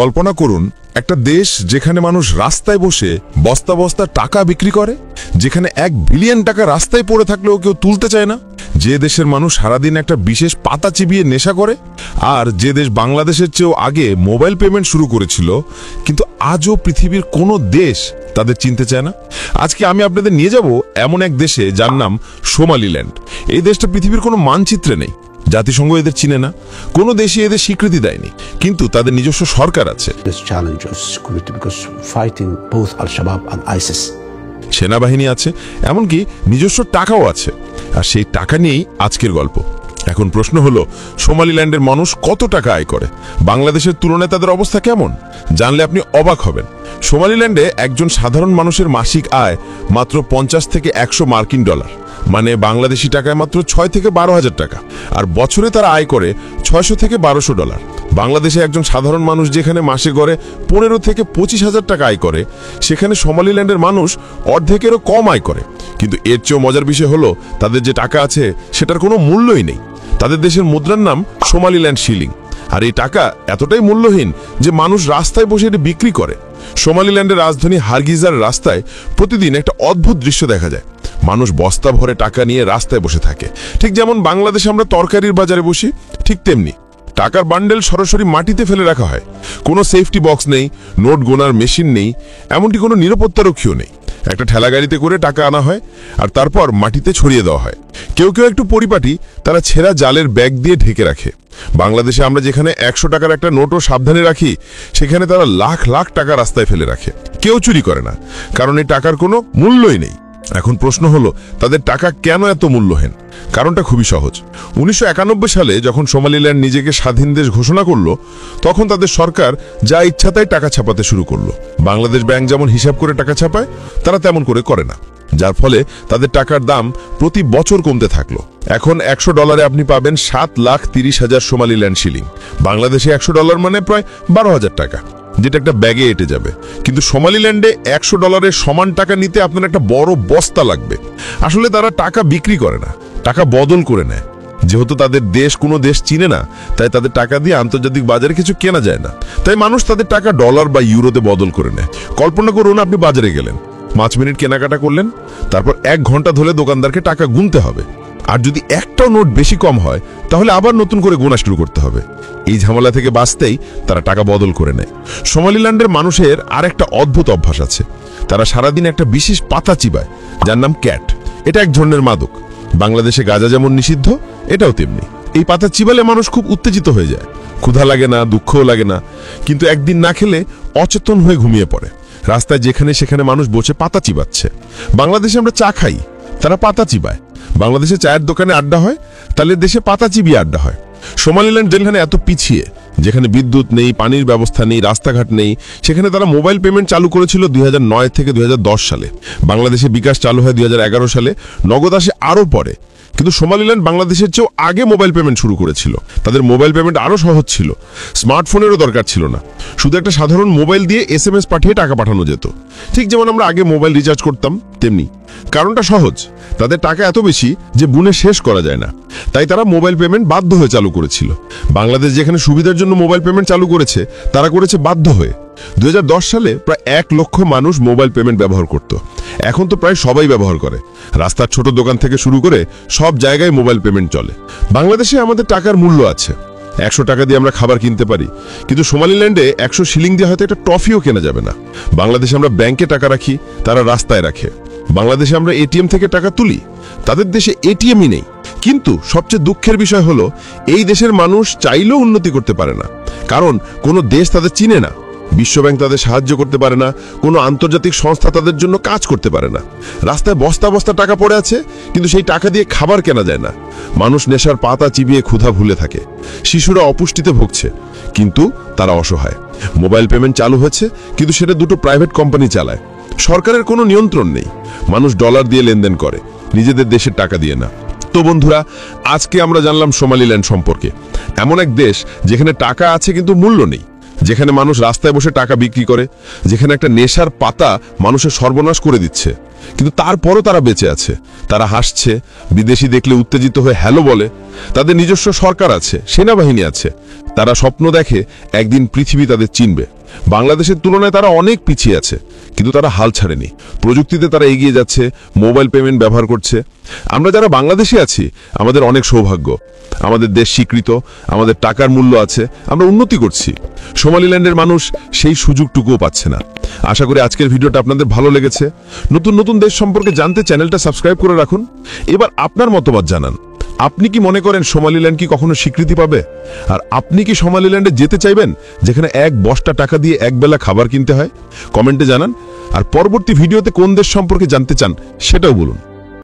কল্পনা করুন একটা দেশ যেখানে মানুষ রাস্তায় বসে বস্তা বস্তা টাকা বিক্রি করে, যেখানে 1 বিলিয়ন টাকা রাস্তায় পড়ে থাকলেও কেউ তুলতে চায় না, যে দেশের মানুষ সারাদিন একটা বিশেষ পাতা চিবিয়ে নেশা করে, আর যে দেশ বাংলাদেশের চেয়েও আগে মোবাইল পেমেন্ট শুরু করেছিল, কিন্তু আজও পৃথিবীর কোনো দেশ তাদের চিনতে চায় না। আজকে আমি আপনাদের নিয়ে যাব এমন এক দেশে যার নাম সোমালিল্যান্ড। এই দেশটা পৃথিবীর কোনো মানচিত্রে নেই, জাতিসংঘ এদের চিনে না, কোনো দেশই এদের স্বীকৃতি দেয়নি, কিন্তু তাদের নিজস্ব সরকার আছে, সেনাবাহিনী আছে, এমনকি নিজস্ব টাকাও আছে। আর সেই টাকা নিয়েই আজকের গল্প। এখন প্রশ্ন হলো, সোমালিল্যান্ডের মানুষ কত টাকা আয় করে? বাংলাদেশের তুলনায় তাদের অবস্থা কেমন? জানলে আপনি অবাক হবেন। সোমালিল্যান্ডে একজন সাধারণ মানুষের মাসিক আয় মাত্র 50 থেকে 100 মার্কিন ডলার, মানে বাংলাদেশি টাকায় মাত্র 6 থেকে 12,000 টাকা। আর বছরে তারা আয় করে 600 থেকে 1200 ডলার। বাংলাদেশে একজন সাধারণ মানুষ যেখানে মাসে গড়ে 15 থেকে 25,000 টাকা আয় করে, সেখানে সোমালিল্যান্ডের মানুষ অর্ধেকেরও কম আয় করে। কিন্তু এর চেয়েও মজার বিষয় হলো, তাদের যে টাকা আছে সেটার কোনো মূল্যই নেই। তাদের দেশের মুদ্রার নাম সোমালিল্যান্ড শিলিং। আর এই টাকা এতটাই মূল্যহীন যে মানুষ রাস্তায় বসে এটা বিক্রি করে। সোমালিল্যান্ডের রাজধানী হারগিজার রাস্তায় প্রতিদিন একটা অদ্ভুত দৃশ্য দেখা যায়। মানুষ বস্তা ভরে টাকা নিয়ে রাস্তায় বসে থাকে, ঠিক যেমন বাংলাদেশে আমরা তরকারির বাজারে বসি, ঠিক তেমনি টাকার বান্ডেল সরাসরি মাটিতে ফেলে রাখা হয়। কোনো সেফটি বক্স নেই, নোট গোনার মেশিন নেই, এমনকি কোনো নিরাপত্তারক্ষীও নেই। একটা ঠেলা গাড়িতে করে টাকা আনা হয় আর তারপর মাটিতে ছড়িয়ে দেওয়া হয়। কেউ কেউ একটু পরিপাটি, তারা ছেঁড়া জালের ব্যাগ দিয়ে ঢেকে রাখে। বাংলাদেশে আমরা যেখানে 100 টাকার একটা নোটও সাবধানে রাখি, সেখানে তারা লাখ লাখ টাকা রাস্তায় ফেলে রাখে। কেউ চুরি করে না, কারণ এই টাকার কোনো মূল্যই নেই। এখন প্রশ্ন হলো, তাদের টাকা কেন এত মূল্যহীন? কারণটা খুবই সহজ। 1991 সালে যখন সোমালিল্যান্ড নিজেকে স্বাধীন দেশ ঘোষণা করলো, তখন তাদের সরকার যা ইচ্ছা তাই টাকা ছাপাতে শুরু করলো। বাংলাদেশ ব্যাংক যেমন হিসাব করে টাকা ছাপায়, তারা তেমন করে না, যার ফলে তাদের টাকার দাম প্রতি বছর কমতে থাকলো। এখন 100 ডলারে আপনি পাবেন 7,30,000 সোমালিল্যান্ড শিলিং। বাংলাদেশে 100 ডলার মানে প্রায় 12,000 টাকা, যেটা একটা ব্যাগে এঁটে যাবে। কিন্তু সোমালিল্যান্ডে 100 ডলারের সমান টাকা নিতে আপনার একটা বড় বস্তা লাগবে। আসলে তারা টাকা বিক্রি করে না, টাকা বদল করে নেয়। যেহেতু তাদের দেশ কোনো দেশ চিনে না, তাই তাদের টাকা দিয়ে আন্তর্জাতিক বাজারে কিছু কেনা যায় না, তাই মানুষ তাদের টাকা ডলার বা ইউরোতে বদল করে নেয়। কল্পনা করুন, আপনি বাজারে গেলেন, 5 মিনিট কেনাকাটা করলেন, তারপর 1 ঘন্টা ধরে দোকানদারকে টাকা গুনতে হবে। আর যদি একটাও নোট বেশি কম হয়, তাহলে আবার নতুন করে গোনা শুরু করতে হবে। এই ঝামেলা থেকে বাঁচতেই তারা টাকা বদল করে নেয়। সোমালিল্যান্ডের মানুষের আর একটা অদ্ভুত অভ্যাস আছে। তারা সারাদিন একটা বিশেষ পাতা চিবায়, যার নাম ক্যাট। এটা এক ধরনের মাদক। বাংলাদেশে গাঁজা যেমন নিষিদ্ধ, এটাও তেমনি। এই পাতা চিবালে মানুষ খুব উত্তেজিত হয়ে যায়, ক্ষুধা লাগে না, দুঃখও লাগে না, কিন্তু একদিন না খেলে অচেতন হয়ে ঘুমিয়ে পড়ে। রাস্তায় যেখানে সেখানে মানুষ বসে পাতা চিবাচ্ছে। বাংলাদেশে আমরা চা খাই, তারা পাতা চিবায়। বাংলাদেশে চায়ের দোকানে আড্ডা হয়, তাহলে দেশে পাতা চিবিয়ে আড্ডা হয়। সোমালিল্যান্ড যেখানে এত পিছিয়ে, যেখানে বিদ্যুৎ নেই, পানির ব্যবস্থা নেই, রাস্তাঘাট নেই, সেখানে তারা মোবাইল পেমেন্ট চালু করেছিল 2009 থেকে 2010 সালে। বাংলাদেশে বিকাশ চালু হয় 2011 সালে, নগদ আসে আরও পরে। কিন্তু সোমালিল্যান্ড বাংলাদেশের চেয়েও আগে মোবাইল পেমেন্ট শুরু করেছিল। তাদের মোবাইল পেমেন্ট আরও সহজ ছিল, স্মার্টফোনেরও দরকার ছিল না। শুধু একটা সাধারণ মোবাইল দিয়ে SMS পাঠিয়ে টাকা পাঠানো যেত, ঠিক যেমন আমরা আগে মোবাইল রিচার্জ করতাম তেমনি। কারণটা সহজ, তাদের টাকা এত বেশি যে গুণে শেষ করা যায় না, তাই তারা মোবাইল পেমেন্ট বাধ্য হয়ে চালু করেছিল। বাংলাদেশ যেখানে সুবিধার জন্য মোবাইল পেমেন্ট চালু করেছে, তারা করেছে বাধ্য হয়ে। 2010 সালে প্রায় 1 লক্ষ মানুষ মোবাইল পেমেন্ট ব্যবহার করত। এখন তো প্রায় সবাই ব্যবহার করে। রাস্তার ছোট দোকান থেকে শুরু করে সব জায়গায় মোবাইল পেমেন্ট চলে। বাংলাদেশে আমাদের টাকার মূল্য আছে, 100 টাকা দিয়ে আমরা খাবার কিনতে পারি, কিন্তু সোমালিল্যান্ডে 100 শিলিং দিয়ে হয়তো একটা টফিও কেনা যাবে না। বাংলাদেশে আমরা ব্যাংকে টাকা রাখি, তারা রাস্তায় রাখে। বাংলাদেশে আমরা এটিএম থেকে টাকা তুলি, তাদের দেশে এটিএমই নেই। কিন্তু সবচেয়ে দুঃখের বিষয় হলো, এই দেশের মানুষ চাইলেও উন্নতি করতে পারে না, কারণ কোনো দেশ তাদের চিনে না। বিশ্বব্যাংক তাদের সাহায্য করতে পারে না, কোনো আন্তর্জাতিক সংস্থা তাদের জন্য কাজ করতে পারে না। রাস্তায় বস্তা বস্তা টাকা পড়ে আছে, কিন্তু সেই টাকা দিয়ে খাবার কেনা যায় না। মানুষ নেশার পাতা চিবিয়ে ক্ষুধা ভুলে থাকে। শিশুরা অপুষ্টিতে ভুগছে, কিন্তু তারা অসহায়। মোবাইল পেমেন্ট চালু হয়েছে, কিন্তু সেটা দুটো প্রাইভেট কোম্পানি চালায়। সরকারের কোনো নিয়ন্ত্রণ নেই। মানুষ ডলার দিয়ে লেনদেন করে, নিজেদের দেশের টাকা দিয়ে না। তো বন্ধুরা, আজকে আমরা জানলাম সোমালিল্যান্ড সম্পর্কে। এমন এক দেশ যেখানে টাকা আছে কিন্তু মূল্য নেই, যেখানে মানুষ রাস্তায় বসে টাকা বিক্রি করে, যেখানে একটা নেশার পাতা মানুষের সর্বনাশ করে দিচ্ছে। কিন্তু তারপরও তারা বেঁচে আছে। তারা হাসছে, বিদেশি দেখলে উত্তেজিত হয়ে হ্যালো বলে। তাদের নিজস্ব সরকার আছে, সেনাবাহিনী আছে। তারা স্বপ্ন দেখে একদিন পৃথিবী তাদের চিনবে। বাংলাদেশের তুলনায় তারা অনেক পিছিয়ে আছে, কিন্তু তারা হাল ছাড়েনি। প্রযুক্তিতে তারা এগিয়ে যাচ্ছে, মোবাইল পেমেন্ট ব্যবহার করছে। আমরা যারা বাংলাদেশে আছি, আমাদের অনেক সৌভাগ্য। আমাদের দেশ স্বীকৃত, আমাদের টাকার মূল্য আছে, আমরা উন্নতি করছি। সোমালিল্যান্ডের মানুষ সেই সুযোগটুকুও পাচ্ছে না। আশা করি আজকের ভিডিওটা আপনাদের ভালো লেগেছে। নতুন নতুন দেশ সম্পর্কে জানতে চ্যানেলটা সাবস্ক্রাইব করে রাখুন। এবার আপনার মতামত জানান। আপনি কি মনে করেন সোমালিল্যান্ড কি কখনো স্বীকৃতি পাবে? আর আপনি কি সোমালিল্যান্ডে যেতে চাইবেন, যেখানে এক বস্তা টাকা দিয়ে একবেলা খাবার কিনতে হয়? কমেন্টে জানান। আর পরবর্তী ভিডিওতে কোন দেশ সম্পর্কে জানতে চান সেটাও বলুন।